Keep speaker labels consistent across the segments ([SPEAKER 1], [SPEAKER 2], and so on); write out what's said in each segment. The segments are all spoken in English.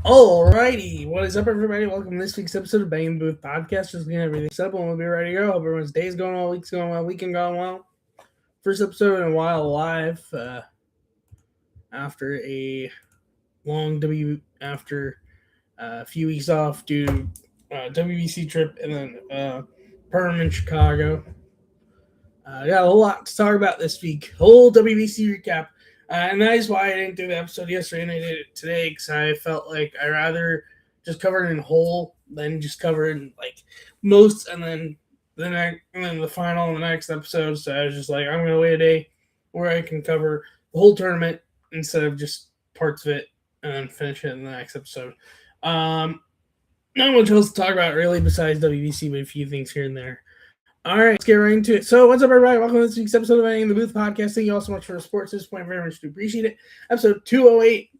[SPEAKER 1] Alrighty, what is up, everybody? Welcome to this week's episode of Bang the Booth Podcast. Just getting everything set up, and we'll be ready to go. Hope everyone's day's going well, week's going well, weekend going well. First episode in a while live after a few weeks off due to WBC trip and then perm in Chicago. Got a lot to talk about this week. Whole WBC recap. And that is why I didn't do the episode yesterday and I did it today, because I felt like I'd rather just cover it in whole than just cover it in like most and then the final and the next episode. So I was just like, I'm going to wait a day where I can cover the whole tournament instead of just parts of it and then finish it in the next episode. Not much else to talk about really besides WBC, but a few things here and there. All right, let's get right into it. So, what's up, everybody? Welcome to this week's episode of Bang in the Booth Podcast. Thank you all so much for the support at this point. Very much do appreciate it. Episode 208.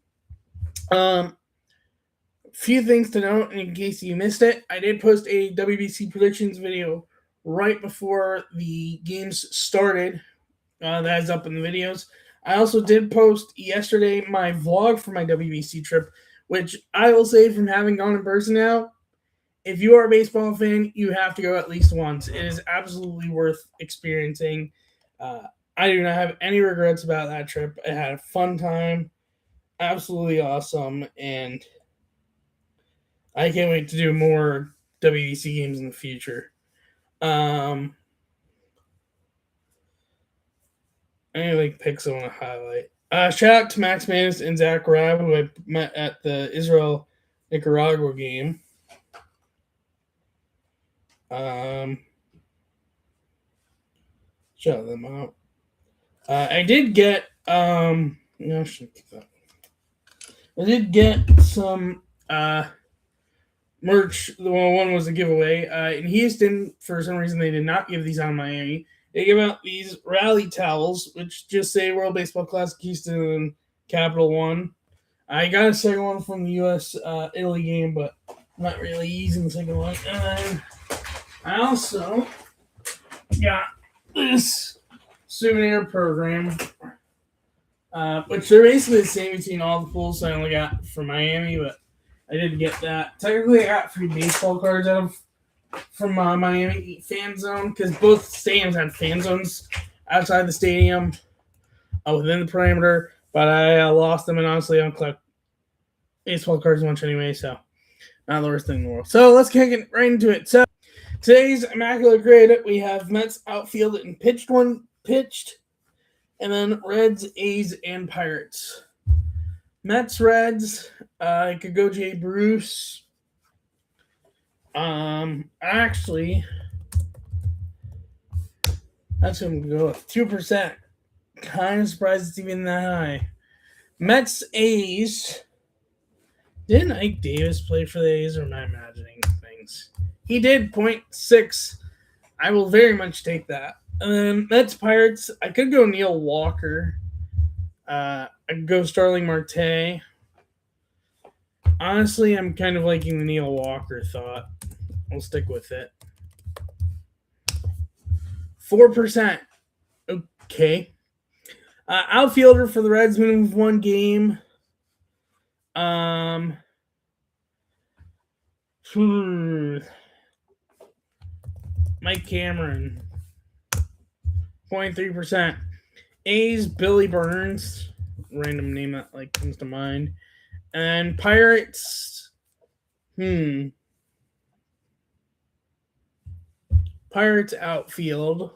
[SPEAKER 1] Few things to note in case you missed it. I did post a WBC predictions video right before the games started. That is up in the videos. I also did post yesterday my vlog for my WBC trip, which I will say from having gone in person now, if you are a baseball fan, you have to go at least once. It is absolutely worth experiencing. I do not have any regrets about that trip. I had a fun time. Absolutely awesome. And I can't wait to do more WBC games in the future. I like pick someone to highlight. Shout out to Max Manus and Zach Rabb, who I met at the Israel-Nicaragua game. Shout them out. I did get I did get some merch. One was a giveaway. In Houston, for some reason, they did not give these out in Miami. They give out these rally towels, which just say World Baseball Classic Houston and Capital One. I got a second one from the U.S.-Italy game, but I'm not really using the second one. And then I also got this souvenir program, which they're basically the same between all the pools I only got from Miami, but I did get that. Technically, I got free baseball cards from Miami fan zone, because both stadiums had fan zones outside the stadium, within the perimeter, but I lost them, and honestly, I don't collect baseball cards much anyway, so not the worst thing in the world. So let's get right into it. So today's Immaculate Grid, we have Mets outfield and pitched, and then Reds, A's, and Pirates. Mets, Reds, I could go Jay Bruce. Actually, that's who I'm going to go with. 2%. Kind of surprised it's even that high. Mets, A's. Didn't Ike Davis play for the A's, or am I imagining things? He did, 0.6. I will very much take that. And then Mets, Pirates. I could go Neil Walker. I could go Starling Marte. Honestly, I'm kind of liking the Neil Walker thought. I'll stick with it. 4%. Okay. Outfielder for the Reds, moved one game. Mike Cameron. 0.3%. A's, Billy Burns. Random name that comes to mind. And Pirates. Pirates outfielder.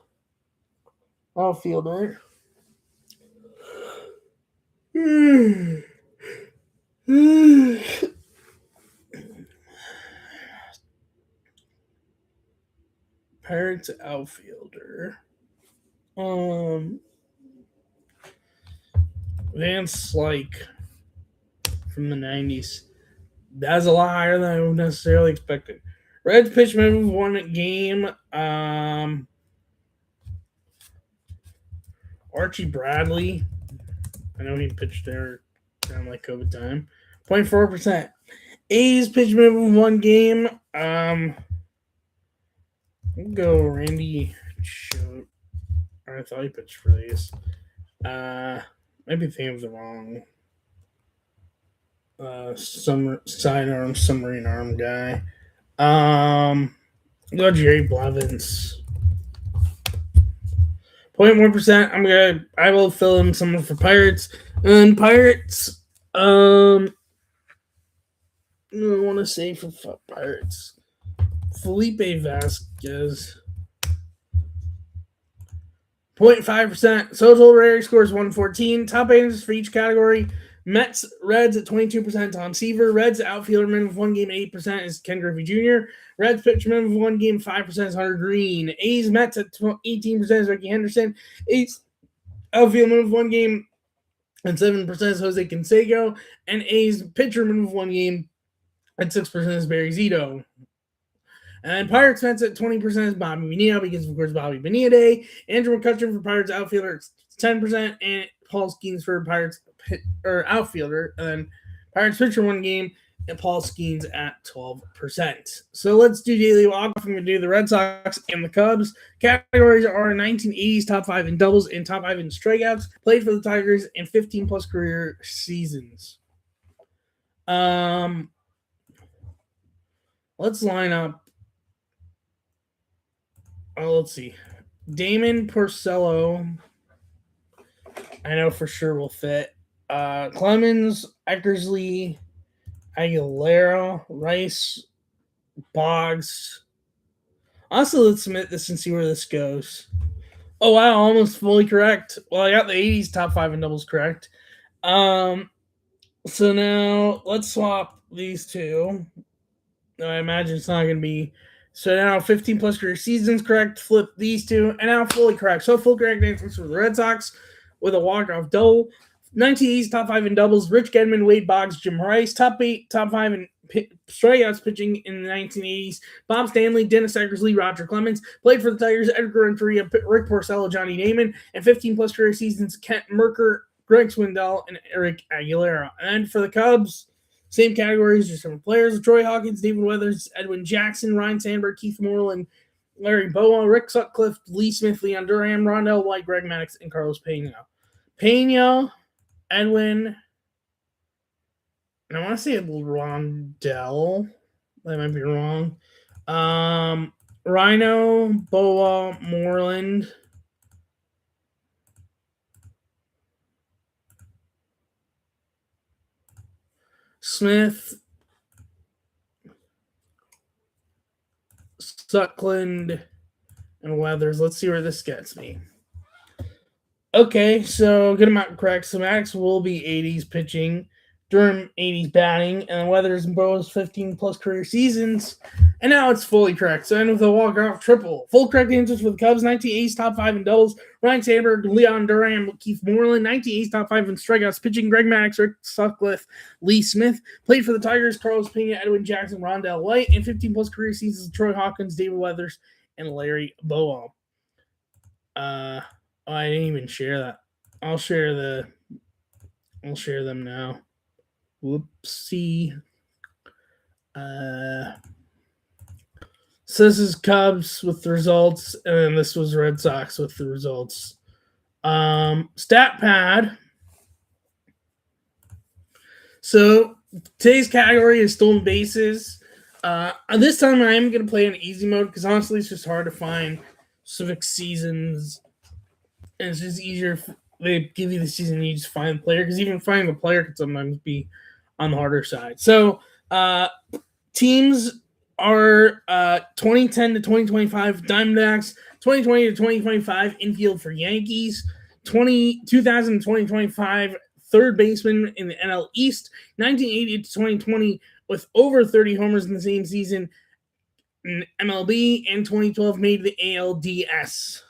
[SPEAKER 1] Pirates outfielder. Van Slyke from the 90s. That's a lot higher than I would necessarily expected. Reds pitch move one game. Archie Bradley. I know he pitched there around COVID time. 0.4%. A's pitch move one game. We'll go Randy Choate. I thought he pitched for these. Maybe thinking of the wrong sidearm, submarine arm guy. Go Jerry Blevins. 0.1%. I will fill in someone for Pirates. And Pirates, I want to say for Pirates, Felipe Vasquez. 0.5%. Social rarity scores 114. Top answers for each category. Mets, Reds at 22%, Tom Seaver. Reds outfielder minimum of 1 game, 8% is Ken Griffey Jr. Reds pitcher minimum of 1 game, 5% is Hunter Green. A's, Mets at 18% is Ricky Henderson. A's outfield minimum of 1 game and 7% is Jose Canseco. And A's pitcher minimum of 1 game and 6% is Barry Zito. And Pirates Mets at 20% is Bobby Bonilla because, of course, Bobby Bonilla Day. Andrew McCutcheon for Pirates outfielder at 10%, and Paul Skeens for Pirates outfielder. And then Pirates pitcher 1 game, and Paul Skeens at 12%. So let's do daily walk. I'm going to do the Red Sox and the Cubs. Categories are 1980s, top 5 in doubles, and top 5 in strikeouts. Played for the Tigers in 15-plus career seasons. Let's line up. Let's see. Damon Porcello, I know for sure will fit. Clemens, Eckersley, Aguilera, Rice, Boggs. Also, let's submit this and see where this goes. Oh, wow, almost fully correct. Well, I got the 80s top 5 in doubles correct. So now let's swap these two. I imagine it's not going to be. So now 15-plus career seasons correct. Flip these two. And now fully correct. So full correct answers for the Red Sox with a walk-off double. 1980s top 5 in doubles. Rich Gedman, Wade Boggs, Jim Rice. Top 5 in strikeouts pitching in the 1980s. Bob Stanley, Dennis Eckersley, Roger Clemens. Played for the Tigers, Edgar Renteria, Rick Porcello, Johnny Damon. And 15-plus career seasons, Kent Merker, Greg Swindell, and Eric Aguilera. And for the Cubs, same categories, just different players. Troy Hawkins, David Weathers, Edwin Jackson, Ryan Sandberg, Keith Moreland, Larry Bowa, Rick Sutcliffe, Lee Smith, Leon Durham, Rondell White, Greg Maddux, and Carlos Pena. Pena, Edwin, and I want to say Rondell. That might be wrong. Rhino, Bowa, Moreland. Smith, Suckland, and Weathers. Let's see where this gets me. Okay, so good amount correct. So Max will be 80s pitching, Durham 80s batting, and Weathers and Bowa's 15-plus career seasons. And now it's fully correct. So end with a walk-off triple. Full correct answers for the Cubs, 1980s top 5 in doubles, Ryan Sandberg, Leon Durham, Keith Moreland, 1980s top 5 in strikeouts pitching, Greg Maddux, Rick Sutcliffe, Lee Smith. Played for the Tigers, Carlos Pena, Edwin Jackson, Rondell White, and 15-plus career seasons, Troy Hawkins, David Weathers, and Larry Bowa. I didn't even share that. I'll share them now. Whoopsie. So this is Cubs with the results, and this was Red Sox with the results. Statpad. So today's category is stolen bases. This time I am going to play in easy mode because honestly it's just hard to find specific seasons. And it's just easier if they give you the season, you just find the player, because even finding the player can sometimes be on the harder side. So teams are 2010 to 2025 Diamondbacks, 2020 to 2025 infield for Yankees, 2000 to 2025 third baseman in the NL East, 1980 to 2020 with over 30 homers in the same season in MLB, and 2012 made the ALDS.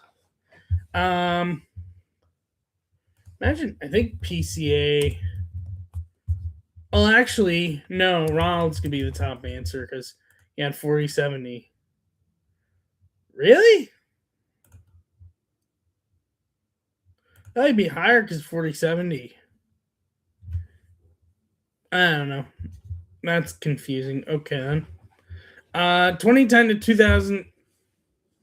[SPEAKER 1] Imagine, I think PCA. Well, actually, no, Ronald's could be the top answer because he had 40-70. Really? That'd be higher because 40-70. I don't know. That's confusing. Okay, then. 2010 to 2010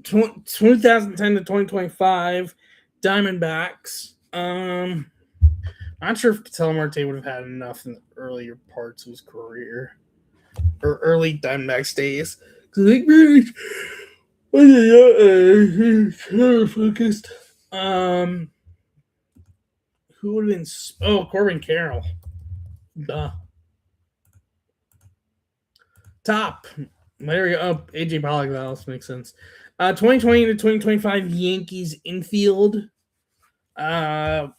[SPEAKER 1] to 2025 Diamondbacks. I'm not sure if Telemarte would have had enough in the earlier parts of his career or early Diamondbacks days. Because I think really was focused. Who would have been? Oh, Corbin Carroll. Duh. Top. There we go. Oh, AJ Pollock. That also makes sense. 2020 to 2025 Yankees infield. I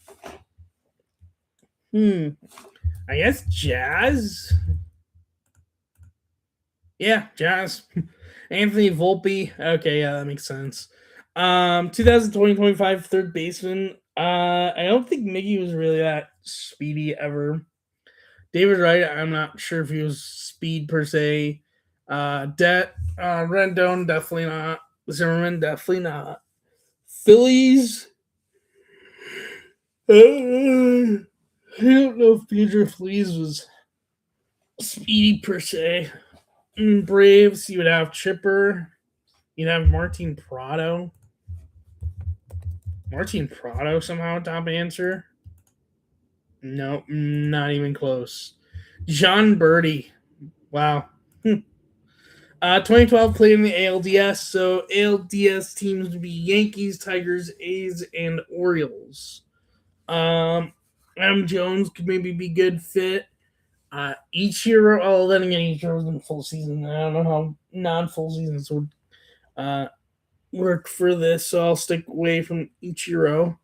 [SPEAKER 1] guess Jazz. Yeah, Jazz. Anthony Volpe. Okay, yeah, that makes sense. 2020-25 third baseman. I don't think Miggy was really that speedy ever. David Wright, I'm not sure if he was speed per se. Rendon, definitely not. Zimmerman, definitely not. Phillies. I don't know if Pedro Fleas was speedy per se. Braves, you would have Chipper. You'd have Martin Prado. Martin Prado somehow top answer. No, not even close. John Birdie. Wow. 2012 played in the ALDS, so ALDS teams would be Yankees, Tigers, A's, and Orioles. Adam Jones could maybe be good fit. Ichiro, then again, Ichiro's in full season. I don't know how non-full seasons would work for this, so I'll stick away from Ichiro.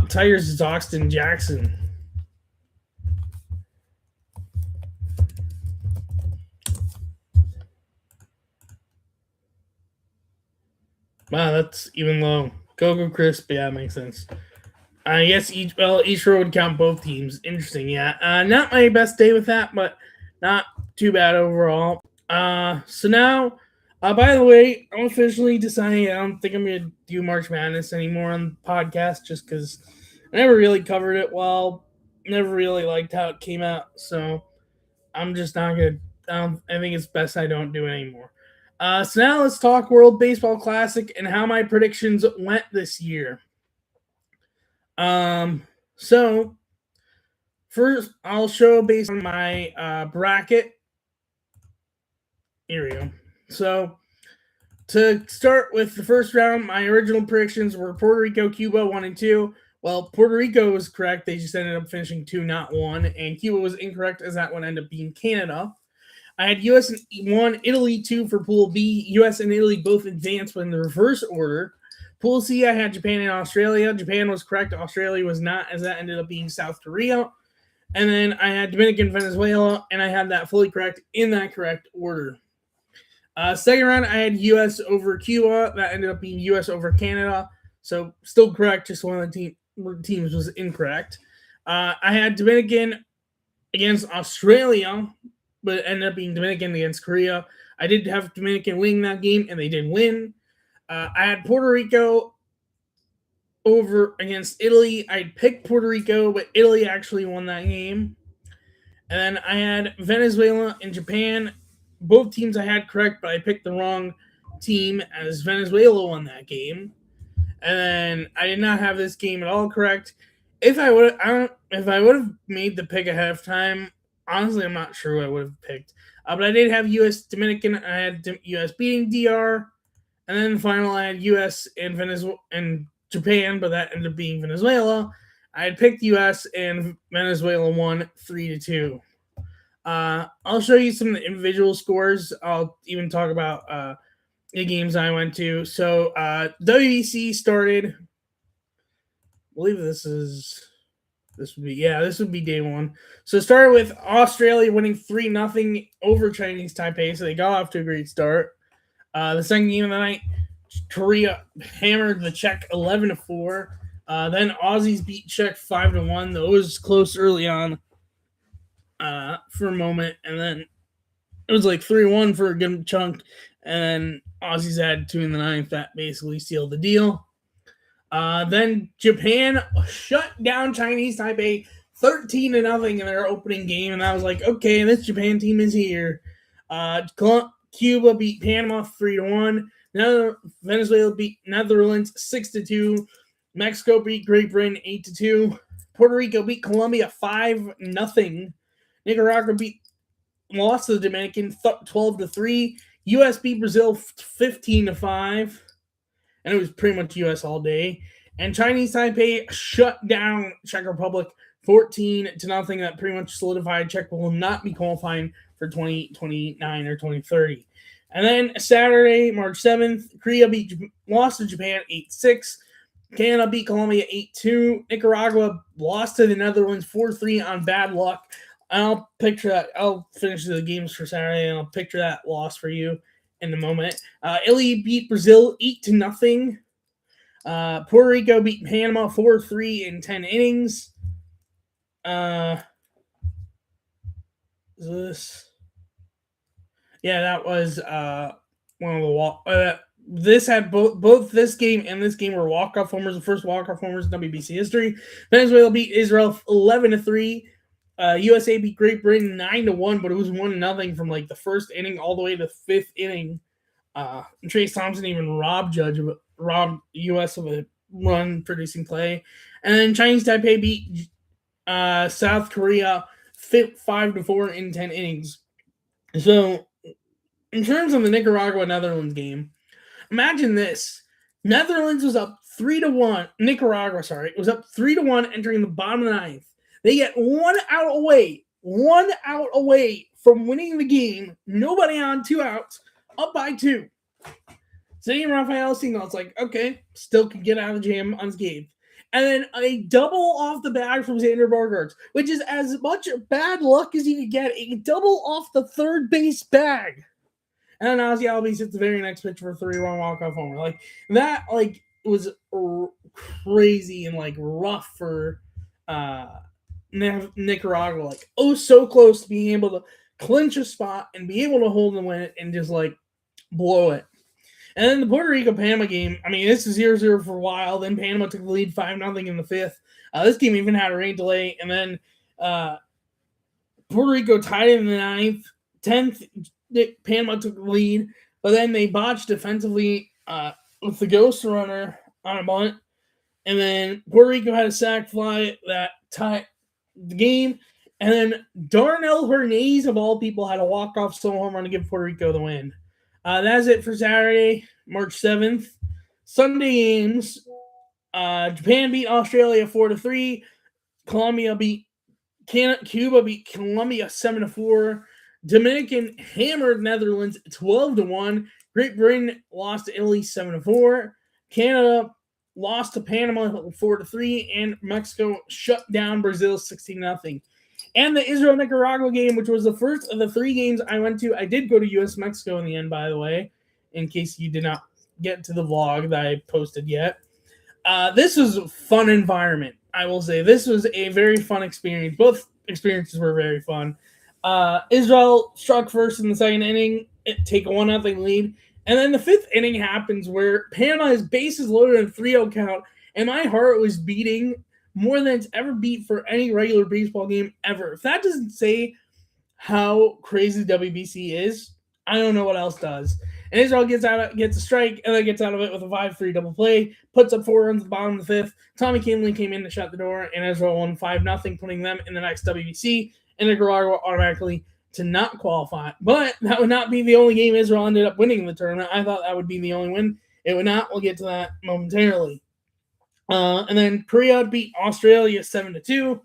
[SPEAKER 1] Tigers is Austin Jackson. Wow, that's even low. Coco Crisp, yeah, makes sense. I guess each row would count both teams. Interesting, yeah. Not my best day with that, but not too bad overall. So now, by the way, I'm officially deciding I don't think I'm going to do March Madness anymore on the podcast just because I never really covered it well. Never really liked how it came out, so I'm just not going to. I think it's best I don't do it anymore. So now let's talk World Baseball Classic and how my predictions went this year. So first I'll show based on my bracket. Here we go. So to start with the first round, my original predictions were Puerto Rico, Cuba 1 and 2. Well, Puerto Rico was correct. They just ended up finishing 2, not 1. And Cuba was incorrect as that one ended up being Canada. I had US 1, Italy 2 for Pool B. US and Italy both advanced, but in the reverse order. Pool C, I had Japan and Australia. Japan was correct. Australia was not, as that ended up being South Korea. And then I had Dominican, Venezuela, and I had that fully correct in that correct order. Second round, I had U.S. over Cuba. That ended up being U.S. over Canada. So still correct, just one of the teams was incorrect. I had Dominican against Australia, but it ended up being Dominican against Korea. I did have Dominican winning that game, and they did win. I had Puerto Rico over against Italy. I picked Puerto Rico, but Italy actually won that game. And then I had Venezuela and Japan. Both teams I had correct, but I picked the wrong team as Venezuela won that game. And then I did not have this game at all correct. If I would have made the pick ahead of time, honestly, I'm not sure who I would have picked. But I did have U.S. Dominican. I had U.S. beating DR. And then the final, I had U.S. and Venezuela and Japan, but that ended up being Venezuela. I had picked U.S. and Venezuela won 3-2. I'll show you some of the individual scores. I'll even talk about the games I went to. So WBC started. I believe this would be day one. So it started with Australia winning 3-0 over Chinese Taipei. So they got off to a great start. The second game of the night, Korea hammered the Czech 11-4. Then Aussies beat Czech 5-1. That was close early on for a moment, and then it was like 3-1 for a good chunk, and then Aussies had 2 in the ninth. That basically sealed the deal. Then Japan shut down Chinese Taipei 13-0 in their opening game, and I was like, okay, this Japan team is here. Cuba beat Panama 3-1. Venezuela beat Netherlands 6-2. Mexico beat Great Britain 8-2. Puerto Rico beat Colombia 5-0. Nicaragua lost to the Dominican 12-3. U.S. beat Brazil 15-5. And it was pretty much U.S. all day. And Chinese Taipei shut down Czech Republic 14-0. That pretty much solidified Czech will not be qualifying for 2029 or 2030. And then Saturday, March 7th, Korea lost to Japan 8-6. Canada beat Colombia 8-2. Nicaragua lost to the Netherlands 4-3 on bad luck. I'll picture that. I'll finish the games for Saturday, and I'll picture that loss for you in a moment. Italy beat Brazil 8-0. Puerto Rico beat Panama 4-3 in 10 innings. This? Yeah, that was one of the this had both this game and this game were walk-off homers, the first walk-off homers in WBC history. Venezuela beat Israel 11-3. USA beat Great Britain 9-1, but it was 1-0 from like the first inning all the way to the fifth inning. Trace Thompson even robbed US of a run-producing play. And then Chinese Taipei beat South Korea 5-4 in 10 innings. So, in terms of the Nicaragua-Netherlands game, imagine this. Netherlands was up 3-1. Nicaragua, was up 3-1 entering the bottom of the ninth. They get one out away from winning the game. Nobody on, 2 outs, up by 2. Sitting Rafael Single's like, okay, still can get out of the jam unscathed. And then a double off the bag from Xander Bogaerts, which is as much bad luck as you could get. A double off the third base bag. And then Ozzy Albies hits the very next pitch for a 3-run walk-off homer. Like, that, like, was crazy and, like, rough for Nicaragua. Like, so close to being able to clinch a spot and be able to hold the win and just, like, blow it. And then the Puerto Rico-Panama game, I mean, this is 0-0 for a while. Then Panama took the lead 5-0 in the fifth. This game even had a rain delay. And then Puerto Rico tied it in the ninth. 10th, Panama took the lead. But then they botched defensively with the ghost runner on a bunt. And then Puerto Rico had a sac fly that tied the game. And then Darnell Hernandez, of all people, had a walk-off solo home run to give Puerto Rico the win. That's it for Saturday, March 7th. Sunday games, Japan beat Australia 4-3. Cuba beat Colombia 7-4. Dominican hammered Netherlands 12-1. Great Britain lost to Italy 7-4. Canada lost to Panama 4-3. And Mexico shut down Brazil 16-0. And the Israel-Nicaragua game, which was the first of the 3 games I went to. I did go to U.S.-Mexico in the end, by the way, in case you did not get to the vlog that I posted yet. This was a fun environment, I will say. This was a very fun experience. Both experiences were very fun. Israel struck first in the second inning, take a 1-0 lead. And then the fifth inning happens where Panama has bases loaded in 3-0 count, and my heart was beating more than it's ever beat for any regular baseball game ever. If that doesn't say how crazy WBC is, I don't know what else does. And Israel gets a strike, and then gets out of it with a 5-3 double play, puts up 4 runs at the bottom of the fifth. Tommy Kahnle came in to shut the door, and Israel won 5-0, putting them in the next WBC, and Nicaragua automatically to not qualify. But that would not be the only game Israel ended up winning in the tournament. I thought that would be the only win. It would not. We'll get to that momentarily. And then Korea beat Australia 7-2,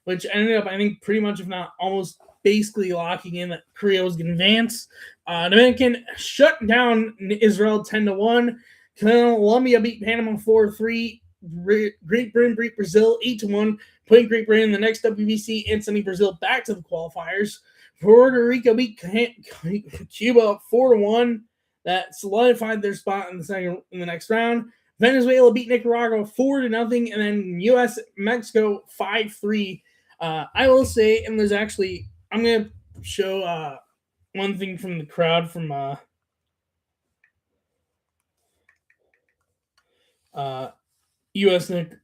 [SPEAKER 1] which ended up, I think, pretty much, if not almost basically locking in that Korea was going to advance. Dominican shut down Israel 10-1. Colombia beat Panama 4-3. Great Britain beat Brazil 8-1, putting Great Britain in the next WBC and sending Brazil back to the qualifiers. Puerto Rico beat Cuba 4-1. That solidified their spot in the next round. Venezuela beat Nicaragua 4-0, and then U.S.-Mexico 5-3. I will say, and there's actually, I'm going to show one thing from the crowd from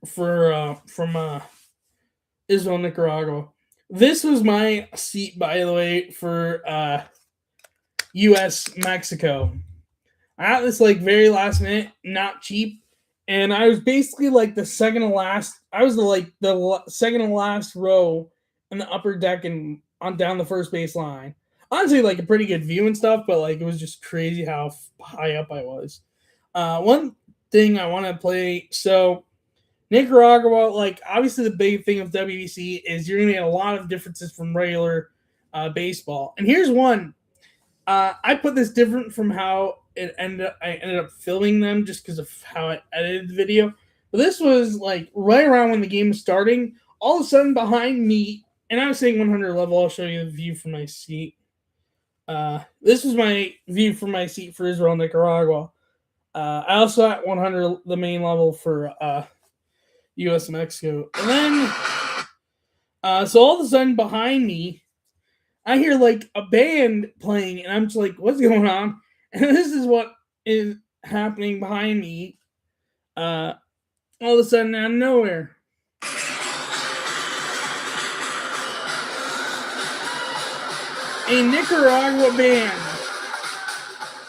[SPEAKER 1] from Israel, Nicaragua. This was my seat, by the way, for U.S.-Mexico. I got this like very last minute, not cheap. and I was basically like the second to last. I was the second to last row in the upper deck and on down the first base line. Honestly, like a pretty good view and stuff, but like it was just crazy how high up I was. One thing I want to play, so Nicaragua, like obviously the big thing of WBC is you're gonna get a lot of differences from regular baseball. And here's one. I put this different from how I ended up filming them just because of how I edited the video. But this was like right around when the game was starting. All of a sudden behind me, and I was saying 100 level. I'll show you the view from my seat. This was my view from my seat for Israel, Nicaragua. I also at 100 the main level for U.S. Mexico, and then so all of a sudden behind me, I hear like a band playing, and I'm just like, "What's going on?" And this is what is happening behind me. All of a sudden, out of nowhere, a Nicaragua band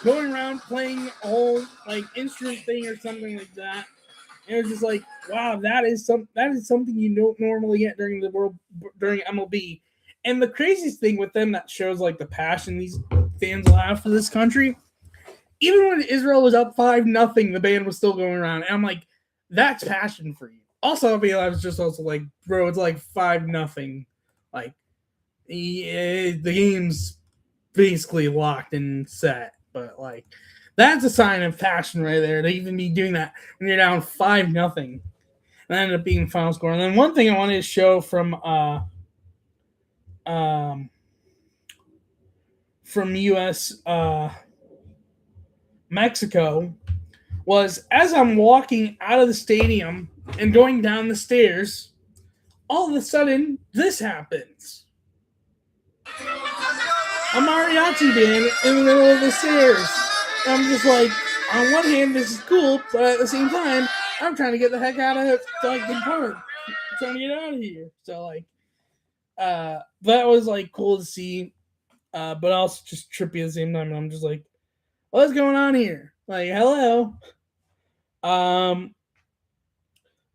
[SPEAKER 1] going around playing a whole like instrument thing or something like that. And it was just like, wow, that is something you don't normally get during MLB. And the craziest thing with them that shows like the passion these fans will have for this country. Even when Israel was up 5-0, the band was still going around. And I'm like, that's passion for you. Also, I was just also like, bro, it's like 5-0. Like, the game's basically locked and set. But like, that's a sign of passion right there to even be doing that when you're down 5-0. And that ended up being the final score. And then one thing I wanted to show from U.S. Mexico was as I'm walking out of the stadium and going down the stairs, all of a sudden this happens. A mariachi band in the middle of the stairs. And I'm just like, on one hand, this is cool, but at the same time, I'm trying to get the heck out of like the park. I'm trying to get out of here. So like, that was like cool to see, but also just trippy at the same time. And I'm just like, what's going on here? Like, hello. And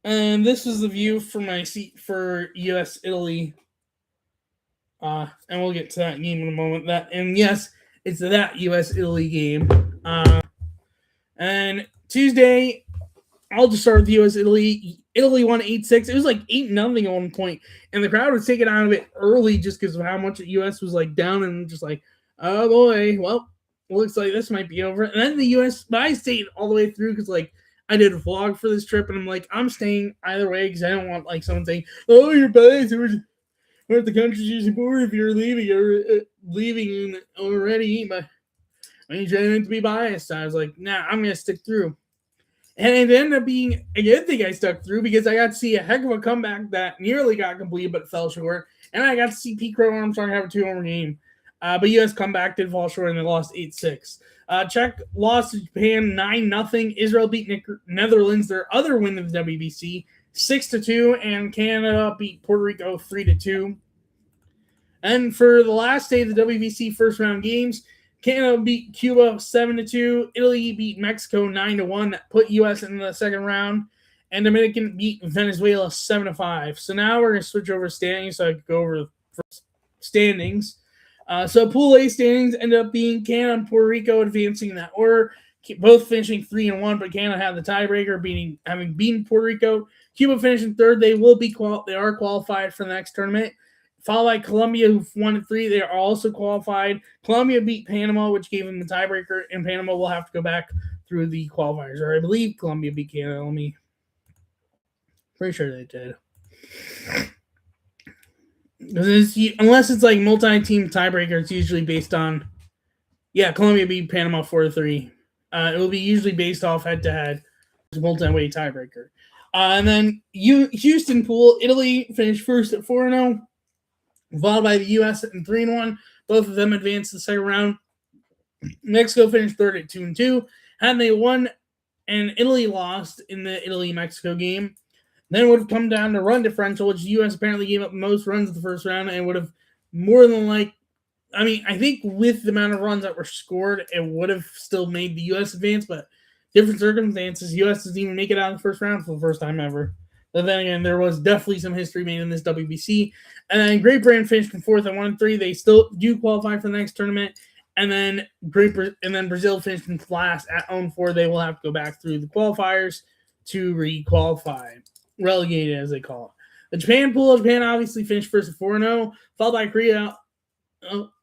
[SPEAKER 1] this is the view from my seat for U.S. Italy. And we'll get to that game in a moment. Yes, it's that U.S. Italy game. And Tuesday, I'll just start with U.S. Italy. Italy won 8-6. It was like 8-0 at one point, and the crowd was taken out of it early just because of how much the U.S. was like down and just like, oh boy, well, looks like this might be over. And then the U.S. But I stayed all the way through because like I did a vlog for this trip, and I'm like, I'm staying either way because I don't want like someone saying, oh, you're biased. We're the countries you support if you're leaving already, but when you trying to be biased, I was like, nah, I'm gonna stick through. And it ended up being a good thing I stuck through because I got to see a heck of a comeback that nearly got completed but fell short. And I got to see Pete Crow Armstrong have a 2-homer game. But U.S. comeback did fall short and they lost 8-6. Czech lost to Japan 9-0. Israel beat Netherlands, their other win of the WBC, 6-2. And Canada beat Puerto Rico 3-2. And for the last day of the WBC first round games, Canada beat Cuba 7-2. Italy beat Mexico 9-1. That put U.S. in the second round. And Dominican beat Venezuela 7-5. So now we're going to switch over standings so I can go over the first standings. So Pool A standings ended up being Canada and Puerto Rico advancing in that order, both finishing 3-1, but Canada had the tiebreaker, having beaten Puerto Rico. Cuba finishing third. They are qualified for the next tournament. Followed by Colombia, who won at 3. They are also qualified. Colombia beat Panama, which gave them the tiebreaker, and Panama will have to go back through the qualifiers. Or I believe Colombia beat Canada. Pretty sure they did. Unless it's like multi-team tiebreaker, it's usually based on. Yeah, Colombia beat Panama 4-3. It will be usually based off head-to-head. It's a multi-way tiebreaker. And then Houston pool, Italy finished first at 4-0. Followed by the U.S. at 3-1. Both of them advanced to the second round. Mexico finished third at 2-2. Had they won and Italy lost in the Italy-Mexico game, then it would have come down to run differential, which the U.S. apparently gave up most runs in the first round and would have more than I think with the amount of runs that were scored, it would have still made the U.S. advance, but different circumstances, U.S. doesn't even make it out of the first round for the first time ever. But then again, there was definitely some history made in this WBC. And then Great Britain finished in fourth at 1-3. They still do qualify for the next tournament. And then Brazil finished in last at 0-4. They will have to go back through the qualifiers to re-qualify. Relegated, as they call it. The Japan pool, Japan obviously finished first at 4-0, followed by Korea,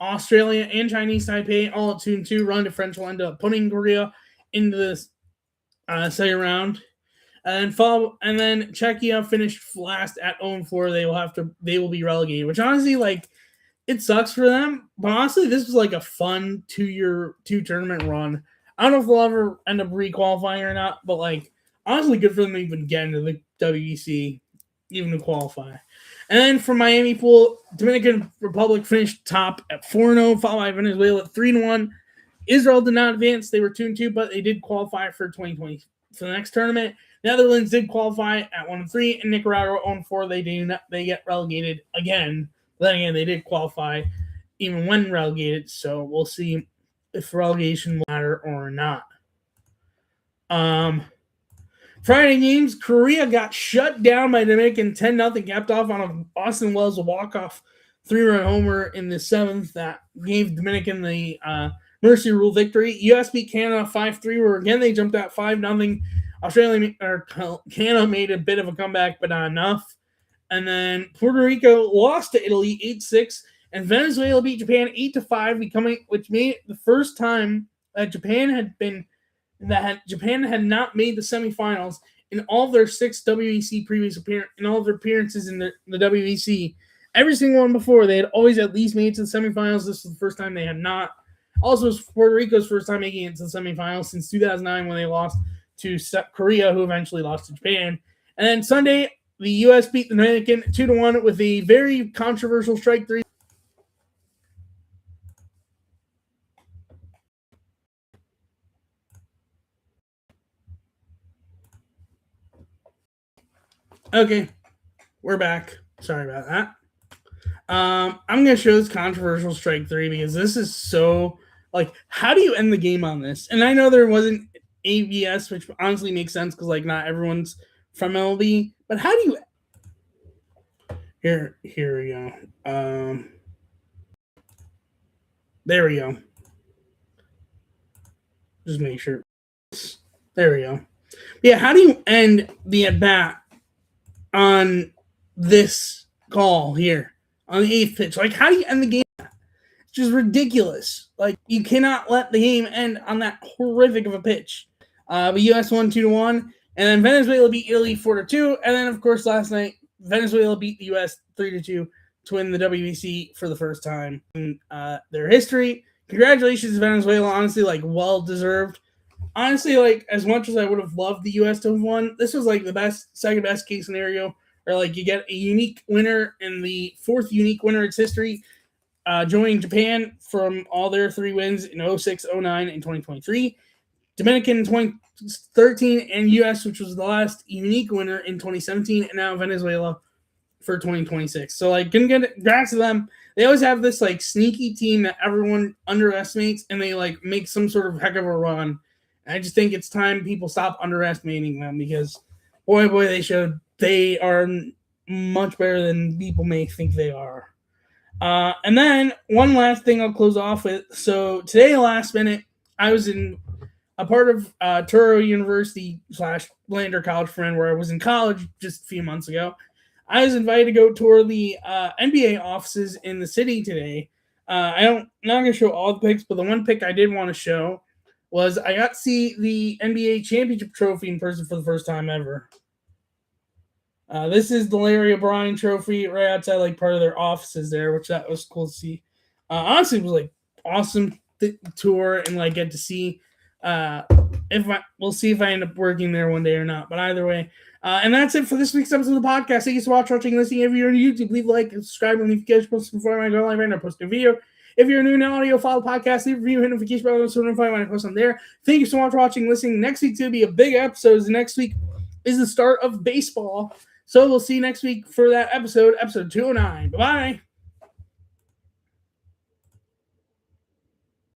[SPEAKER 1] Australia, and Chinese Taipei, all at 2-2. Run differential ended up putting Korea into the second round. And then Czechia finished last at 0-4. They will be relegated, which honestly, like, it sucks for them. But honestly, this was like a fun two tournament run. I don't know if they'll ever end up re-qualifying or not, but like, honestly, good for them to even get into the WBC, even to qualify. And then for Miami pool, Dominican Republic finished top at 4-0, followed by Venezuela at 3-1. Israel did not advance; they were 2-2, but they did qualify for 2020 for the next tournament. Netherlands did qualify at 1-3, and Nicaragua 0-4. They get relegated again. But then again, they did qualify even when relegated, so we'll see if relegation will matter or not. Friday games, Korea got shut down by Dominican 10-0, capped off on a Austin Wells walk-off 3-run homer in the seventh that gave Dominican the mercy rule victory. U.S. beat Canada 5-3, where again they jumped out 5-0. Canada made a bit of a comeback, but not enough. And then Puerto Rico lost to Italy 8-6, and Venezuela beat Japan 8-5, which made it the first time that Japan had not made the semifinals in all of their 6 WBC in all of their appearances in the WBC. Every single one before, they had always at least made it to the semifinals. This was the first time they had not. Also, it was Puerto Rico's first time making it to the semifinals since 2009 when they lost to Korea, who eventually lost to Japan. And then Sunday, the U.S. beat the Dominican 2-1 with a very controversial strike three. Okay, we're back. Sorry about that. I'm going to show this controversial strike three because this is so, like, how do you end the game on this? And I know there wasn't ABS, which honestly makes sense because, like, not everyone's from MLB. But how do you... Here we go. There we go. Just make sure. There we go. Yeah, how do you end the at-bat on this call here on the 8th pitch? Like, how do you end the game? It's just ridiculous. Like, you cannot let the game end on that horrific of a pitch. But U.S. won 2-1, and then Venezuela beat Italy 4-2, and then, of course, last night, Venezuela beat the U.S. 3-2 to win the WBC for the first time in their history. Congratulations, Venezuela. Honestly, like, well-deserved. Honestly, like, as much as I would have loved the U.S. to have won, this was, like, the second-best case scenario where, like, you get a unique winner and the 4th unique winner in its history, joining Japan from all their 3 wins in 06, 09, and 2023. Dominican in 2013, and U.S., which was the last unique winner in 2017, and now Venezuela for 2026. So, like, congrats to them. They always have this, like, sneaky team that everyone underestimates, and they, like, make some sort of heck of a run. And I just think it's time people stop underestimating them because, boy, they are much better than people may think they are. And then one last thing I'll close off with. So today, last minute, I was in a part of Touro University / Lander College Friend where I was in college just a few months ago. I was invited to go tour the NBA offices in the city today. I'm not going to show all the pics, but the one pic I did want to show was I got to see the NBA championship trophy in person for the first time ever. This is the Larry O'Brien trophy right outside, like, part of their offices there, which that was cool to see. Honestly, it was, like, awesome tour and, like, get to see. We'll see if I end up working there one day or not. But either way, and that's it for this week's episode of the podcast. Thank you so much for watching, listening. If you're on YouTube, leave a like, subscribe, and notification posts before I go live and I post a video. If you're new in audio, follow the podcast, leave a review, hit notification bell so notify when I post on there. Thank you so much for watching, listening. Next week's going to be a big episode. Next week is the start of baseball. So we'll see you next week for that episode 209. Bye-bye.